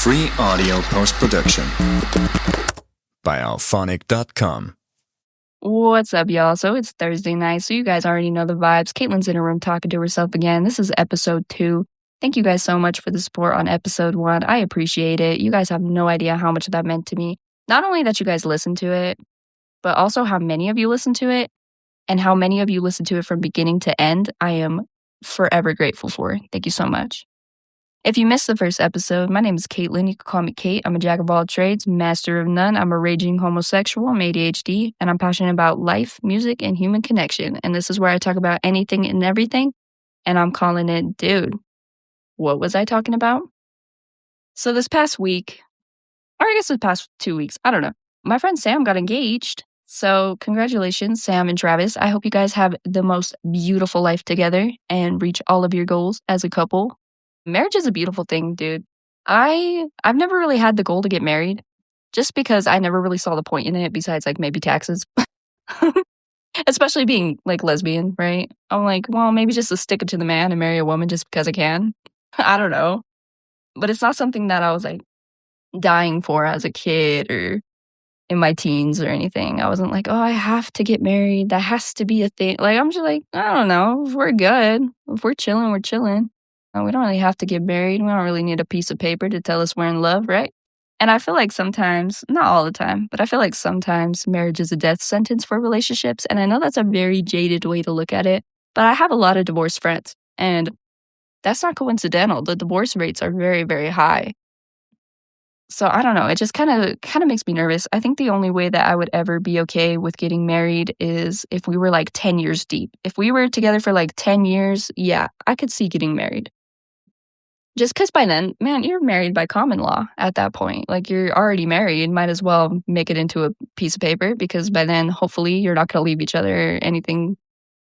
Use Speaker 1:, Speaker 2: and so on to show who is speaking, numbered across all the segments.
Speaker 1: Free audio post-production by alphonic.com.
Speaker 2: What's up, y'all? So it's Thursday night, so you guys already know the vibes. Caitlin's in her room talking to herself again. This is episode 2. Thank you guys so much for the support on episode 1. I appreciate it. You guys have no idea how much that meant to me. Not only that you guys listened to it, but also how many of you listened to it and how many of you listened to it from beginning to end. I am forever grateful for. Thank you so much. If you missed the first episode, my name is Caitlin. You can call me Kait. I'm a jack of all trades, master of none. I'm a raging homosexual. I'm ADHD, and I'm passionate about life, music, and human connection. And this is where I talk about anything and everything, and I'm calling it, dude, what was I talking about? So this past week, or I guess the past 2 weeks, I don't know, my friend Sam got engaged. So congratulations, Sam and Travis. I hope you guys have the most beautiful life together and reach all of your goals as a couple. Marriage is a beautiful thing, dude. I've never really had the goal to get married just because I never really saw the point in it besides like maybe taxes. Especially being like lesbian, right? I'm like, well, maybe just to stick it to the man and marry a woman just because I can. I don't know. But it's not something that I was like dying for as a kid or in my teens or anything. I wasn't like, oh, I have to get married. That has to be a thing. Like, I'm just like, I don't know. If we're good, if we're chilling, we're chilling. We don't really have to get married. We don't really need a piece of paper to tell us we're in love, right? And I feel like sometimes, not all the time, but I feel like sometimes marriage is a death sentence for relationships. And I know that's a very jaded way to look at it, but I have a lot of divorced friends. And that's not coincidental. The divorce rates are very, very high. So I don't know. It just kind of makes me nervous. I think the only way that I would ever be okay with getting married is if we were like 10 years deep. If we were together for like 10 years, yeah, I could see getting married. Just because by then, man, you're married by common law at that point. Like, you're already married. Might as well make it into a piece of paper because by then, hopefully, you're not going to leave each other or anything.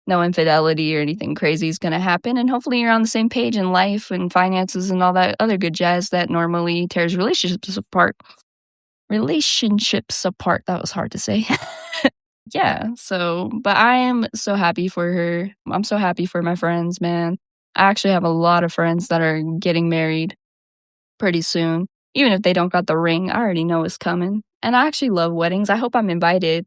Speaker 2: No infidelity or anything crazy is going to happen. And hopefully, you're on the same page in life and finances and all that other good jazz that normally tears relationships apart. That was hard to say. Yeah, but I am so happy for her. I'm so happy for my friends, man. I actually have a lot of friends that are getting married pretty soon. Even if they don't got the ring, I already know it's coming. And I actually love weddings. I hope I'm invited.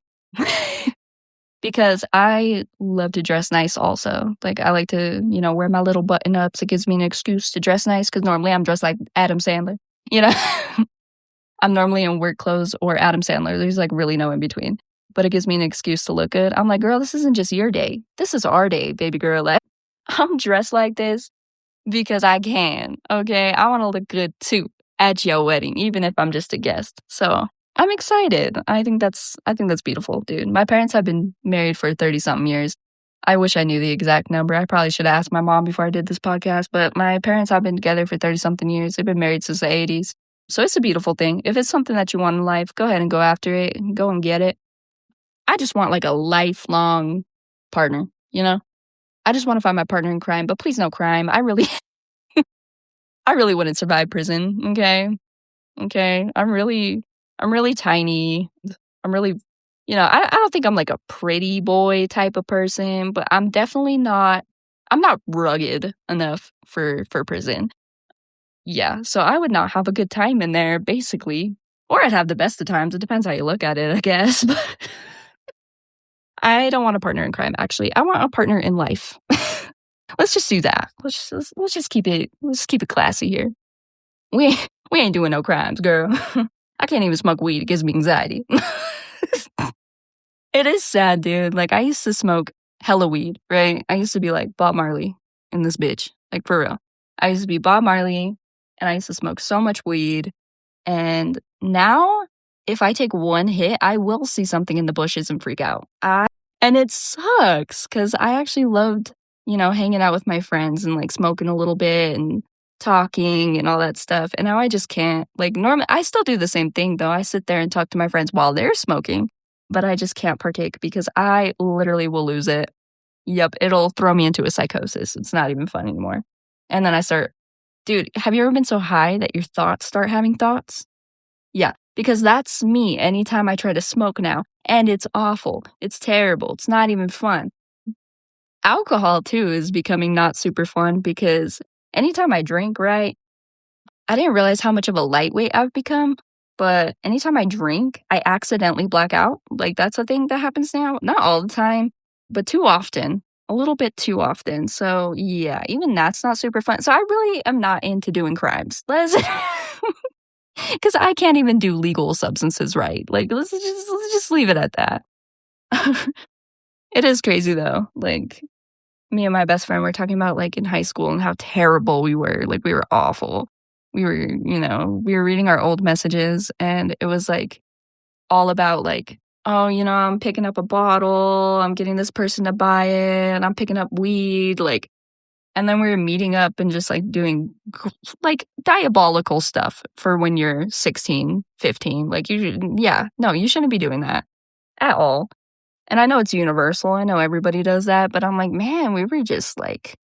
Speaker 2: Because I love to dress nice also. Like, I like to, wear my little button-ups. It gives me an excuse to dress nice because normally I'm dressed like Adam Sandler. I'm normally in work clothes or Adam Sandler. There's like really no in between. But it gives me an excuse to look good. I'm like, girl, this isn't just your day. This is our day, baby girl. Like, I'm dressed like this because I can, okay? I want to look good too at your wedding, even if I'm just a guest. So I'm excited. I think that's beautiful, dude. My parents have been married for 30-something years. I wish I knew the exact number. I probably should have asked my mom before I did this podcast, but my parents have been together for 30-something years. They've been married since the 80s. So it's a beautiful thing. If it's something that you want in life, go ahead and go after it. Go and get it. I just want like a lifelong partner, I just want to find my partner in crime, but please no crime. I really wouldn't survive prison. Okay. I'm really tiny. I'm really, I don't think I'm like a pretty boy type of person, but I'm not rugged enough for prison. Yeah. So I would not have a good time in there, basically, or I'd have the best of times. It depends how you look at it, I guess. But I don't want a partner in crime, actually. I want a partner in life. Let's just do that. Let's just keep it classy here. We ain't doing no crimes, girl. I can't even smoke weed. It gives me anxiety. It is sad, dude. Like, I used to smoke hella weed, right? I used to be like Bob Marley in this bitch. Like, for real. I used to be Bob Marley, and I used to smoke so much weed. And now, if I take one hit, I will see something in the bushes and freak out. And it sucks, because I actually loved, hanging out with my friends and like smoking a little bit and talking and all that stuff. And now I just can't. Like, normally, I still do the same thing, though. I sit there and talk to my friends while they're smoking, but I just can't partake because I literally will lose it. Yep, it'll throw me into a psychosis. It's not even fun anymore. And then I start, dude, have you ever been so high that your thoughts start having thoughts? Yeah, because that's me anytime I try to smoke now. And it's awful. It's terrible. It's not even fun. Alcohol, too, is becoming not super fun because anytime I drink, right, I didn't realize how much of a lightweight I've become, but anytime I drink, I accidentally black out. Like, that's a thing that happens now. Not all the time, but too often. A little bit too often. So, yeah, even that's not super fun. So, I really am not into doing crimes. Because I can't even do legal substances right. Like, let's just leave it at that. It is crazy, though. Like, me and my best friend were talking about, like, in high school and how terrible we were. Like, we were awful. We were reading our old messages, and it was, like, all about, like, oh, I'm picking up a bottle, I'm getting this person to buy it, and I'm picking up weed, like, and then we were meeting up and just, like, doing, like, diabolical stuff for when you're 16, 15. Like, you shouldn't be doing that at all. And I know it's universal. I know everybody does that, but I'm like, man, we were just, like,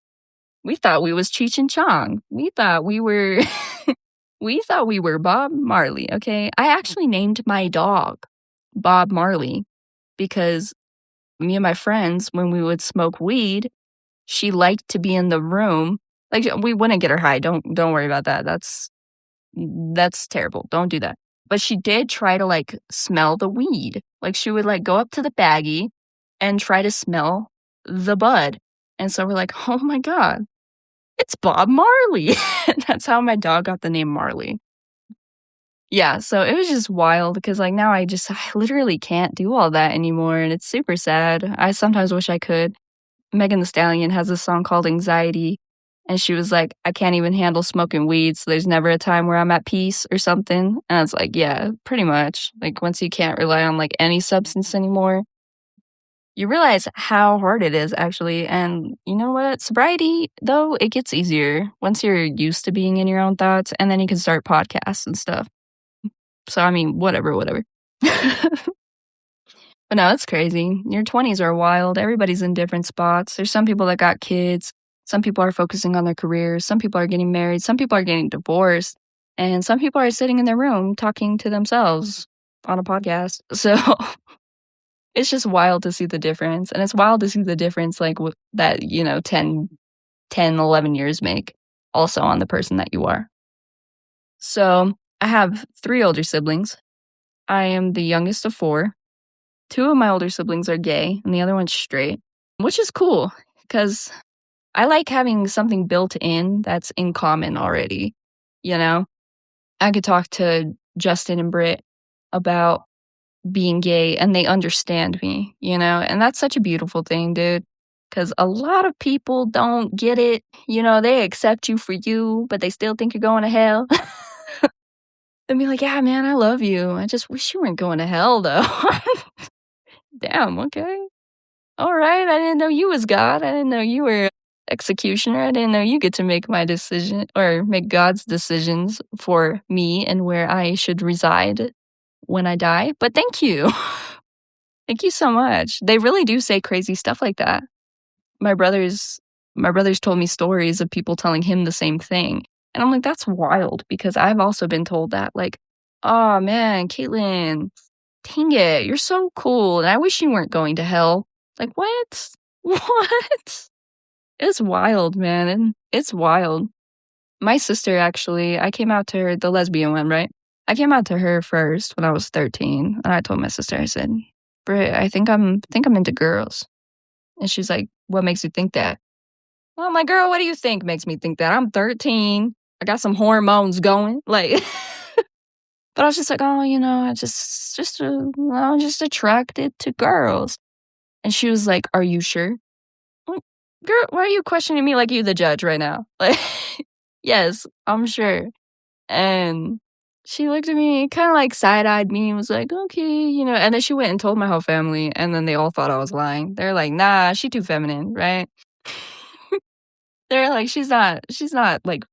Speaker 2: we thought we was Cheech and Chong. We thought we were we thought we were Bob Marley, okay? I actually named my dog Bob Marley because me and my friends, when we would smoke weed, she liked to be in the room. Like, we wouldn't get her high. Don't worry about that. That's terrible. Don't do that. But she did try to, like, smell the weed. Like, she would, like, go up to the baggie and try to smell the bud. And so we're like, oh my God, it's Bob Marley. That's how my dog got the name Marley. Yeah, so it was just wild because, like, now I literally can't do all that anymore, and it's super sad. I sometimes wish I could. Megan Thee Stallion has a song called Anxiety, and she was like, I can't even handle smoking weed, so there's never a time where I'm at peace or something. And it's like, yeah, pretty much. Like, once you can't rely on, like, any substance anymore, you realize how hard it is, actually. And you know what? Sobriety, though, it gets easier once you're used to being in your own thoughts, and then you can start podcasts and stuff. So, I mean, whatever. But no, it's crazy. Your 20s are wild. Everybody's in different spots. There's some people that got kids. Some people are focusing on their careers. Some people are getting married. Some people are getting divorced. And some people are sitting in their room talking to themselves on a podcast. So it's just wild to see the difference. And it's wild to see the difference, like, that, 11 years make also on the person that you are. So I have 3 older siblings. I am the youngest of 4. 2 of my older siblings are gay, and the other one's straight, which is cool because I like having something built in that's in common already, I could talk to Justin and Britt about being gay, and they understand me, and that's such a beautiful thing, dude, because a lot of people don't get it, they accept you for you, but they still think you're going to hell. They'll be like, yeah, man, I love you. I just wish you weren't going to hell, though. Damn, okay. All right, I didn't know you was God. I didn't know you were executioner. I didn't know you get to make my decision or make God's decisions for me and where I should reside when I die. But thank you. Thank you so much. They really do say crazy stuff like that. My brothers told me stories of people telling him the same thing. And I'm like, that's wild because I've also been told that, like, oh man, Caitlin, dang it, you're so cool, and I wish you weren't going to hell. Like, what? What? It's wild, man, and it's wild. My sister, actually, I came out to her, the lesbian one, right? I came out to her first when I was 13, and I told my sister, I said, Britt, I think I'm into girls. And she's like, what makes you think that? Well, I'm like, girl, what do you think makes me think that? I'm 13. I got some hormones going. Like, but I was just like, oh, I'm just attracted to girls. And she was like, are you sure? Well, girl, why are you questioning me like you the judge right now? Like, yes, I'm sure. And she looked at me, kind of like side-eyed me and was like, okay, and then she went and told my whole family, and then they all thought I was lying. They're like, nah, she too feminine, right? They're like, she's not like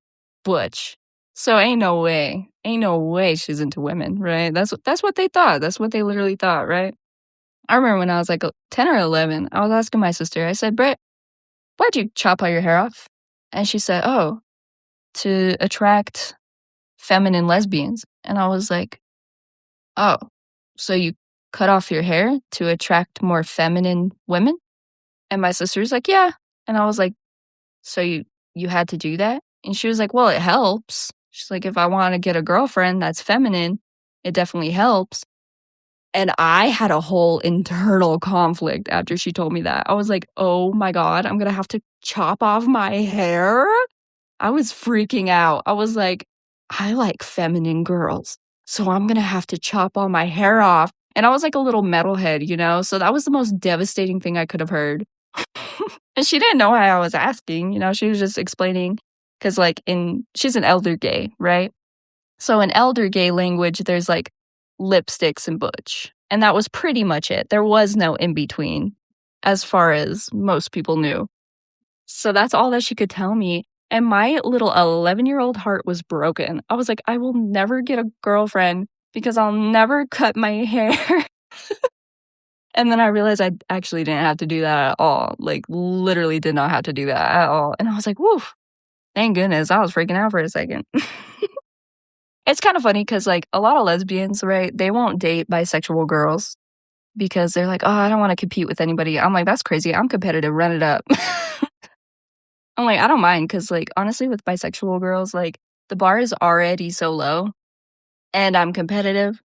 Speaker 2: butch. So ain't no way she's into women, right? That's what they thought. That's what they literally thought, right? I remember when I was like 10 or 11, I was asking my sister, I said, Britt, why'd you chop all your hair off? And she said, oh, to attract feminine lesbians. And I was like, oh, so you cut off your hair to attract more feminine women? And my sister's like, yeah. And I was like, so you had to do that? And she was like, well, it helps. She's like, if I want to get a girlfriend that's feminine, it definitely helps. And I had a whole internal conflict after she told me that. I was like, oh my God, I'm going to have to chop off my hair. I was freaking out. I was like, I like feminine girls, so I'm going to have to chop all my hair off. And I was like a little metalhead, you know? So that was the most devastating thing I could have heard. And she didn't know why I was asking, you know? She was just explaining, because like she's an elder gay, right? So in elder gay language, there's like lipsticks and butch. And that was pretty much it. There was no in between, as far as most people knew. So that's all that she could tell me. And my little 11-year-old heart was broken. I was like, I will never get a girlfriend because I'll never cut my hair. And then I realized I actually didn't have to do that at all. Like, literally did not have to do that at all. And I was like, woof, thank goodness. I was freaking out for a second. It's kind of funny because, like, a lot of lesbians, right, they won't date bisexual girls because they're like, oh, I don't want to compete with anybody. I'm like, that's crazy. I'm competitive. Run it up. I'm like, I don't mind because, like, honestly, with bisexual girls, like, the bar is already so low and I'm competitive.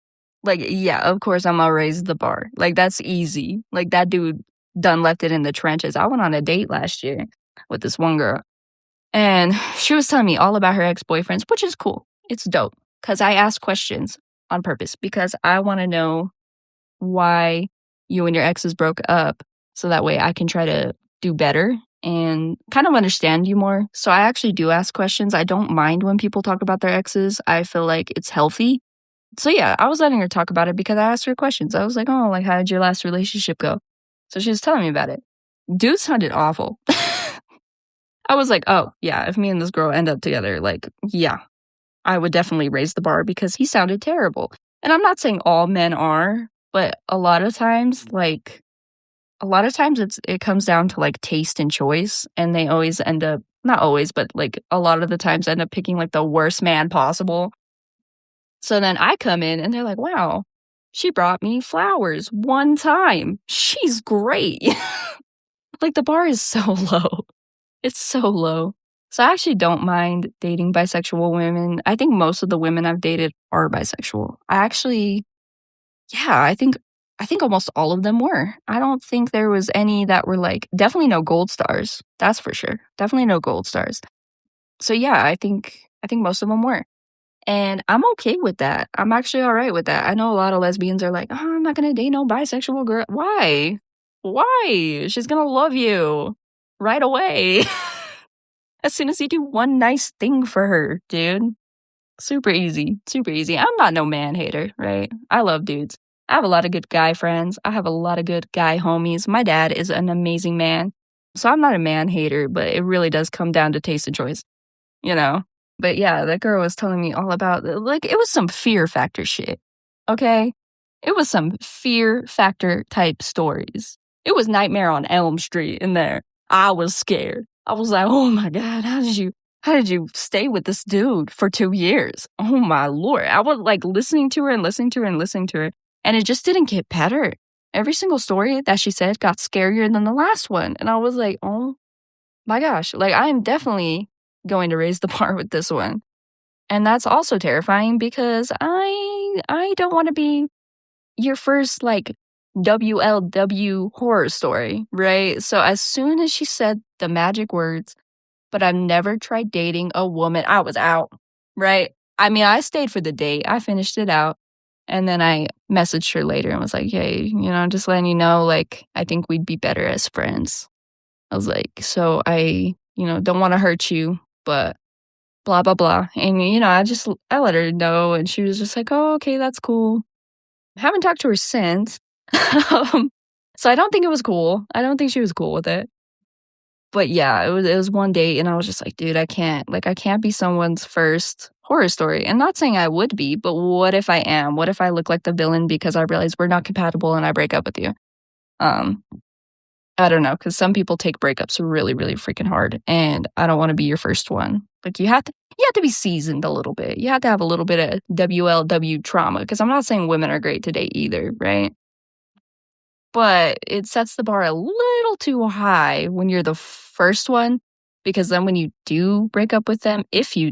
Speaker 2: Like, yeah, of course I'm gonna raise the bar. Like, that's easy. Like, that dude done left it in the trenches. I went on a date last year with this one girl and she was telling me all about her ex-boyfriends, which is cool. It's dope. Because I ask questions on purpose because I want to know why you and your exes broke up so that way I can try to do better and kind of understand you more. So I actually do ask questions. I don't mind when people talk about their exes. I feel like it's healthy. So yeah, I was letting her talk about it because I asked her questions. I was like, oh, like, how did your last relationship go? So she was telling me about it. Dude sounded awful. I was like, oh, yeah, if me and this girl end up together, like, yeah, I would definitely raise the bar because he sounded terrible. And I'm not saying all men are, but a lot of times it comes down to like taste and choice, and they always end up, not always, but like a lot of the times end up picking like the worst man possible. So then I come in and they're like, wow, she brought me flowers one time. She's great. Like, the bar is so low. It's so low. So I actually don't mind dating bisexual women. I think most of the women I've dated are bisexual. I think almost all of them were. I don't think there was any that were like, definitely no gold stars. That's for sure. Definitely no gold stars. So yeah, I think most of them were. And I'm okay with that. I'm actually all right with that. I know a lot of lesbians are like, oh, I'm not going to date no bisexual girl. Why? Why? She's going to love you right away. As soon as you do one nice thing for her, dude. Super easy. Super easy. I'm not no man hater, right? I love dudes. I have a lot of good guy friends. I have a lot of good guy homies. My dad is an amazing man. So I'm not a man hater, but it really does come down to taste and choice, you know? But yeah, that girl was telling me all about, like, it was some fear factor shit, okay? It was some fear factor type stories. It was Nightmare on Elm Street in there. I was scared. I was like, oh my God, how did you stay with this dude for 2 years? Oh my Lord. I was like listening to her and listening to her and listening to her. And it just didn't get better. Every single story that she said got scarier than the last one. And I was like, oh my gosh, like, I am definitely going to raise the bar with this one. And that's also terrifying because I don't want to be your first like WLW horror story, right? So as soon as she said the magic words, but I've never tried dating a woman, I was out, right? I mean, I stayed for the date. I finished it out. And then I messaged her later and was like, hey, you know, just letting you know, like, I think we'd be better as friends. I was like, so I, you know, don't want to hurt you, but blah, blah, blah. And, you know, I let her know. And she was just like, oh, okay, that's cool. I haven't talked to her since. So I don't think it was cool. I don't think she was cool with it. But yeah, it was one date and I was just like, dude, I can't be someone's first horror story. And not saying I would be, but what if I am? What if I look like the villain because I realize we're not compatible and I break up with you? I don't know, because some people take breakups really, really freaking hard, and I don't want to be your first one. Like, you have to be seasoned a little bit. You have to have a little bit of WLW trauma, because I'm not saying women are great to date either, right? But it sets the bar a little too high when you're the first one, Because then when you do break up with them, if you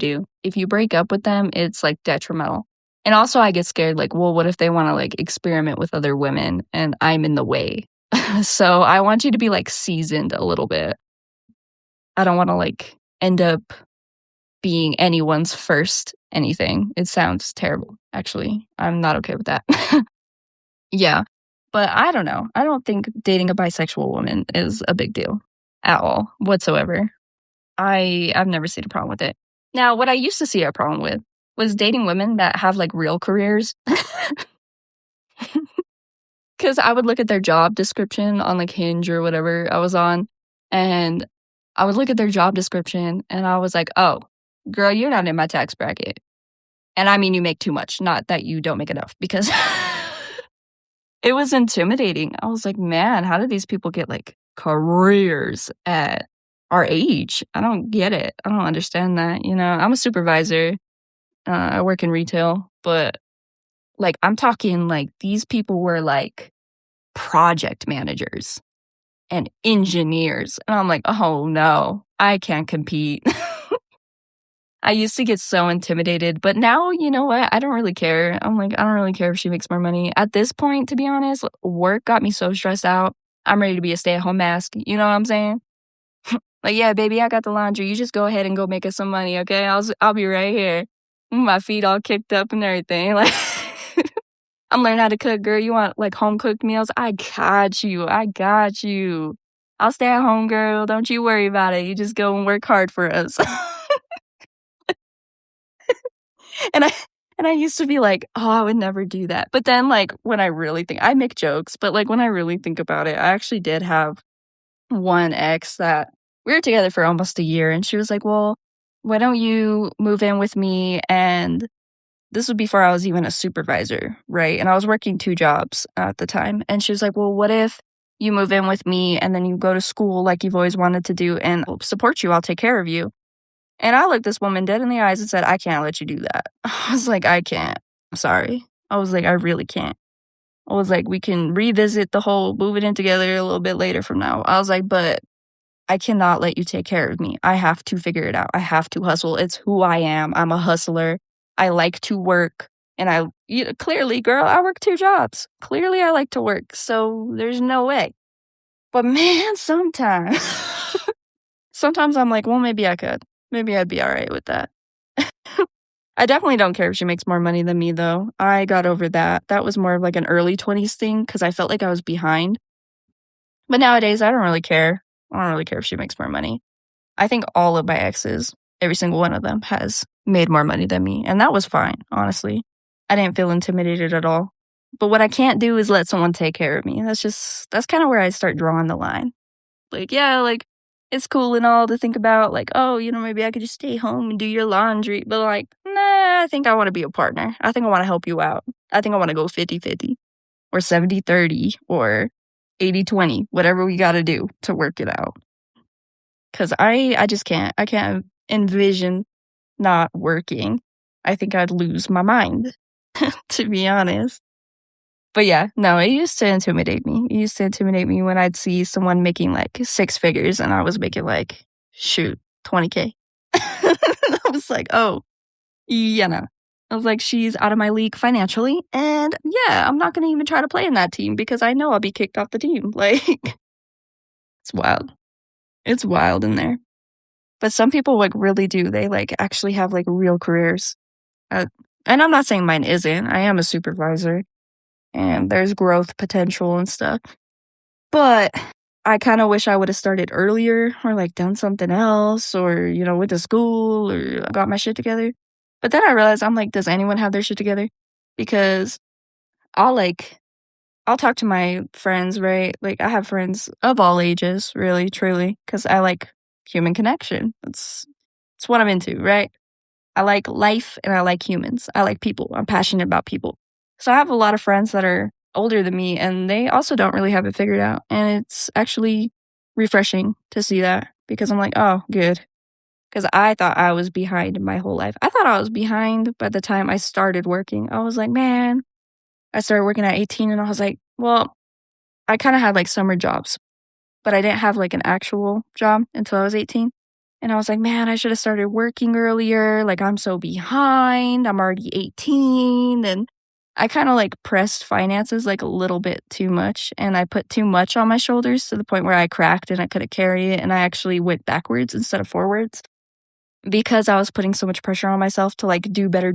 Speaker 2: break up with them, it's like detrimental. And also I get scared, like, well, what if they want to like experiment with other women and I'm in the way? So I want you to be like seasoned a little bit. I don't want to like end up being anyone's first anything. It sounds terrible, actually. I'm not okay with that. Yeah. But I don't know. I don't think dating a bisexual woman is a big deal at all, whatsoever. I've never seen a problem with it. Now, what I used to see a problem with was dating women that have like real careers. Because I would look at their job description on like Hinge or whatever I was on, and I would look at their job description and I was like, oh, girl, you're not in my tax bracket. And I mean, you make too much, not that you don't make enough, because it was intimidating. I was like, man, how do these people get like careers at our age? I don't get it. I don't understand that. You know, I'm a supervisor. I work in retail, but like I'm talking like these people were like project managers and engineers. And I'm like, oh no, I can't compete. I used to get so intimidated, but now, you know what? I don't really care. I'm like, I don't really care if she makes more money. At this point, to be honest, work got me so stressed out. I'm ready to be a stay-at-home mask. You know what I'm saying? Like, yeah, baby, I got the laundry. You just go ahead and go make us some money, okay? I'll be right here. My feet all kicked up and everything. Like, I'm learning how to cook, girl. You want like home cooked meals? I got you. I got you. I'll stay at home, girl. Don't you worry about it. You just go and work hard for us. And I used to be like, oh, I would never do that. But then like when I really think, I make jokes, but like when I really think about it, I actually did have one ex that we were together for almost a year, and she was like, well, why don't you move in with me? And this was before I was even a supervisor, right? And I was working 2 jobs at the time. And she was like, well, what if you move in with me and then you go to school like you've always wanted to do, and I'll support you, I'll take care of you. And I looked this woman dead in the eyes and said, I can't let you do that. I was like, I can't. I'm sorry. I was like, I really can't. I was like, we can revisit the whole moving in together a little bit later from now. I was like, but I cannot let you take care of me. I have to figure it out. I have to hustle. It's who I am. I'm a hustler. I like to work. And clearly, girl, I work 2 jobs. Clearly, I like to work. So there's no way. But man, sometimes I'm like, well, maybe I could. Maybe I'd be all right with that. I definitely don't care if she makes more money than me, though. I got over that. That was more of like an early 20s thing because I felt like I was behind. But nowadays, I don't really care. I don't really care if she makes more money. I think all of my exes, every single one of them, has made more money than me. And that was fine, honestly. I didn't feel intimidated at all. But what I can't do is let someone take care of me. That's kind of where I start drawing the line. Like, yeah, like, it's cool and all to think about, like, oh, you know, maybe I could just stay home and do your laundry. But, like, nah, I think I want to be a partner. I think I want to help you out. I think I want to go 50-50 or 70-30 or 80-20, whatever we got to do to work it out. Because I just can't. I can't envision not working. I think I'd lose my mind, to be honest. But yeah, no, it used to intimidate me. It used to intimidate me when I'd see someone making like 6 figures and I was making like, shoot, 20K. I was like, oh, yeah, no. I was like, she's out of my league financially. And yeah, I'm not going to even try to play in that team because I know I'll be kicked off the team. Like, it's wild. It's wild in there. But some people like really do. They like actually have like real careers. And I'm not saying mine isn't. I am a supervisor. And there's growth potential and stuff. But I kind of wish I would have started earlier or like done something else or, you know, went to school or got my shit together. But then I realized I'm like, does anyone have their shit together? Because I'll talk to my friends, right? Like I have friends of all ages, really, truly, because I like human connection. It's what I'm into, right? I like life and I like humans. I like people. I'm passionate about people. So I have a lot of friends that are older than me and they also don't really have it figured out. And it's actually refreshing to see that because I'm like, oh, good. Because I thought I was behind my whole life. I thought I was behind by the time I started working. I was like, man, I started working at 18 and I was like, well, I kind of had like summer jobs, but I didn't have like an actual job until I was 18. And I was like, man, I should have started working earlier. Like, I'm so behind. I'm already 18. And I kind of like pressed finances like a little bit too much. And I put too much on my shoulders to the point where I cracked and I couldn't carry it. And I actually went backwards instead of forwards because I was putting so much pressure on myself to like do better,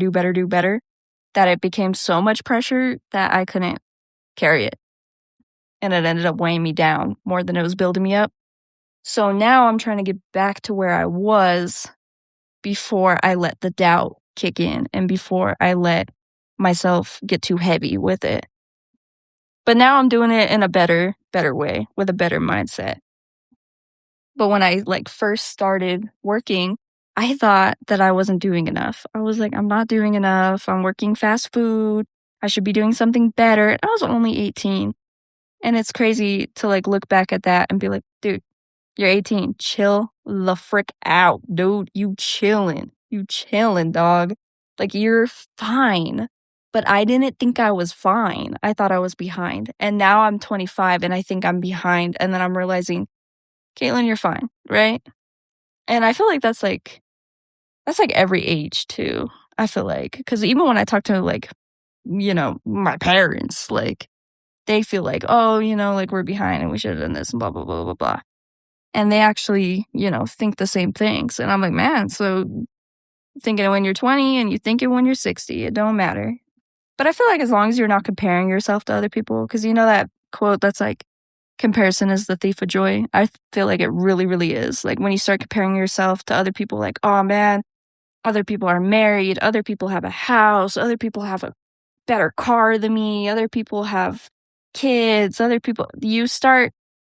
Speaker 2: that it became so much pressure that I couldn't carry it. And it ended up weighing me down more than it was building me up. So now I'm trying to get back to where I was before I let the doubt kick in and before I let myself get too heavy with it. But now I'm doing it in a better way with a better mindset. But when I like first started working, I thought that I wasn't doing enough. I was like, I'm not doing enough. I'm working fast food. I should be doing something better. And I was only 18. And it's crazy to like look back at that and be like, dude, you're 18. Chill the frick out, dude. You chilling, dog. Like, you're fine. But I didn't think I was fine. I thought I was behind. And now I'm 25 and I think I'm behind. And then I'm realizing, Caitlin, you're fine, right? And I feel like that's like every age too. I feel like, because even when I talk to like, my parents, like, they feel like, oh, like we're behind and we should have done this and blah, blah, blah, blah, blah. And they actually, think the same things. And I'm like, man, so thinking it when you're 20 and you think it when you're 60, it don't matter. But I feel like as long as you're not comparing yourself to other people, because that quote that's like, comparison is the thief of joy. I feel like it really, really is. Like when you start comparing yourself to other people, like, oh man, other people are married, other people have a house, other people have a better car than me, other people have kids, you start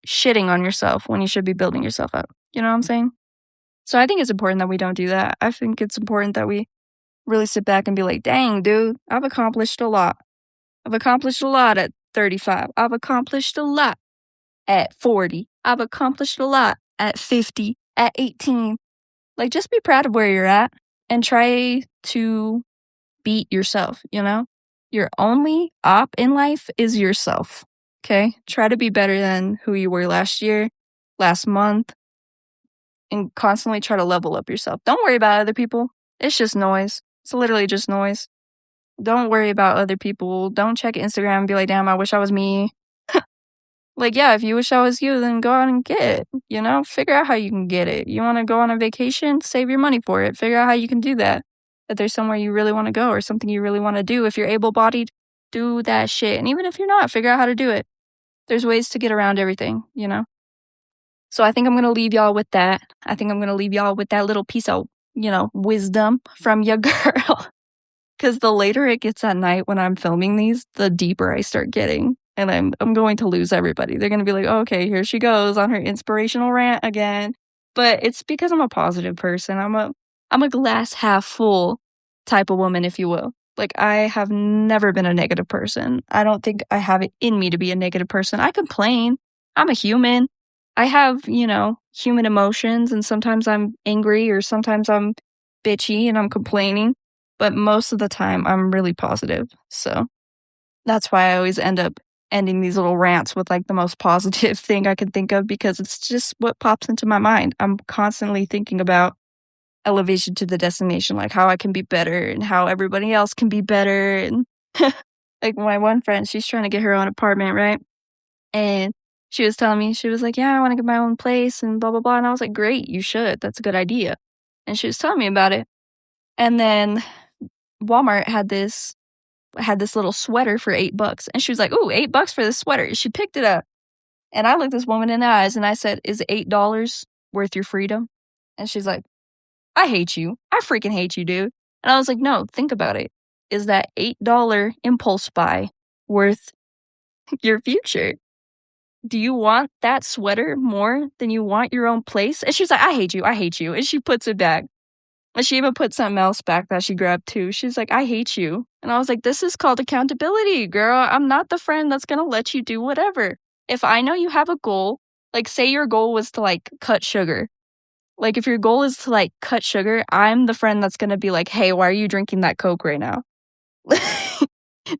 Speaker 2: shitting on yourself when you should be building yourself up. You know what I'm saying? So I think it's important that we don't do that. I think it's important that we really sit back and be like, dang, dude, I've accomplished a lot. I've accomplished a lot at 35. I've accomplished a lot at 40. I've accomplished a lot at 50, at 18. Like, just be proud of where you're at and try to beat yourself, Your only op in life is yourself, okay? Try to be better than who you were last year, last month, and constantly try to level up yourself. Don't worry about other people. It's just noise. It's literally just noise. Don't worry about other people. Don't check Instagram and be like, damn, I wish I was me. Like, yeah, if you wish I was you, then go out and get it, Figure out how you can get it. You want to go on a vacation? Save your money for it. Figure out how you can do that. If there's somewhere you really want to go or something you really want to do. If you're able-bodied, do that shit. And even if you're not, figure out how to do it. There's ways to get around everything, So I think I'm going to leave y'all with that. I think I'm going to leave y'all with that little piece of, wisdom from your girl. Because the later it gets at night when I'm filming these, the deeper I start getting. And I'm going to lose everybody. They're going to be like, oh, okay, here she goes on her inspirational rant again. But it's because I'm a positive person. I'm a glass half full type of woman, if you will. Like, I have never been a negative person. I don't think I have it in me to be a negative person. I complain. I'm a human. I have, human emotions, and sometimes I'm angry or sometimes I'm bitchy and I'm complaining. But most of the time, I'm really positive. So that's why I always end up ending these little rants with like the most positive thing I can think of, because it's just what pops into my mind. I'm constantly thinking about elevation to the destination, like how I can be better and how everybody else can be better. And like my one friend, she's trying to get her own apartment, right? And she was telling me, she was like, yeah, I want to get my own place and blah, blah, blah. And I was like, great, you should. That's a good idea. And she was telling me about it. And then Walmart had this little sweater for $8. And she was like, ooh, $8 for this sweater. She picked it up. And I looked this woman in the eyes and I said, is $8 worth your freedom? And she's like, I hate you. I freaking hate you, dude. And I was like, no, think about it. Is that $8 impulse buy worth your future? Do you want that sweater more than you want your own place? And she's like, I hate you. I hate you. And she puts it back. And she even put something else back that she grabbed too. She's like, I hate you. And I was like, this is called accountability, girl. I'm not the friend that's going to let you do whatever. If I know you have a goal, like say your goal was to like cut sugar. Like if your goal is to like cut sugar, I'm the friend that's going to be like, hey, why are you drinking that Coke right now?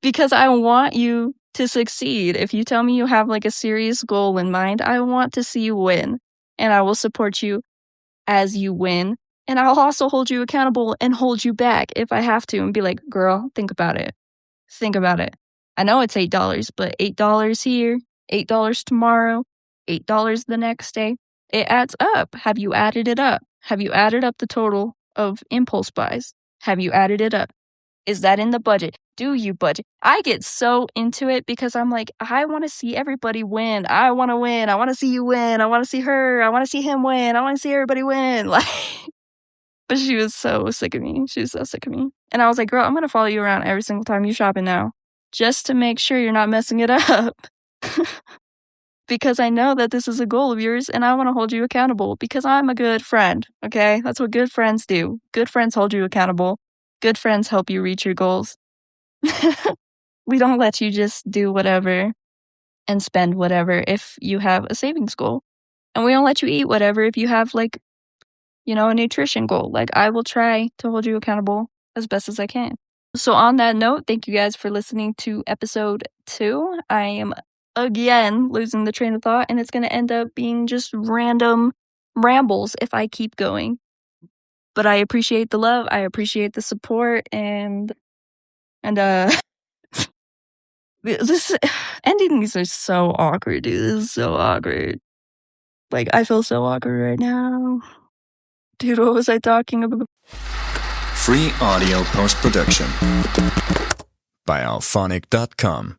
Speaker 2: Because I want you to succeed. If you tell me you have like a serious goal in mind, I want to see you win. And I will support you as you win. And I'll also hold you accountable and hold you back if I have to and be like, girl, think about it. Think about it. I know it's $8, but $8 here, $8 tomorrow, $8 the next day. It adds up. Have you added it up? Have you added up the total of impulse buys? Have you added it up? Is that in the budget? Do you budget? I get so into it because I'm like, I want to see everybody win. I want to win. I want to see you win. I want to see her. I want to see him win. I want to see everybody win. Like, but she was so sick of me. She was so sick of me. And I was like, girl, I'm going to follow you around every single time you shopping now, just to make sure you're not messing it up. Because I know that this is a goal of yours and I want to hold you accountable because I'm a good friend, okay? That's what good friends do. Good friends hold you accountable. Good friends help you reach your goals. We don't let you just do whatever and spend whatever if you have a savings goal. And we don't let you eat whatever if you have, like, you know, a nutrition goal. Like, I will try to hold you accountable as best as I can. So on that note, thank you guys for listening to episode 2. I am again losing the train of thought, and it's going to end up being just random rambles if I keep going. But I appreciate the love. I appreciate the support, and this ending these are so awkward, dude. This is so awkward. Like, I feel so awkward right now. Dude, what was I talking about?
Speaker 1: Free audio post-production by alphonic.com.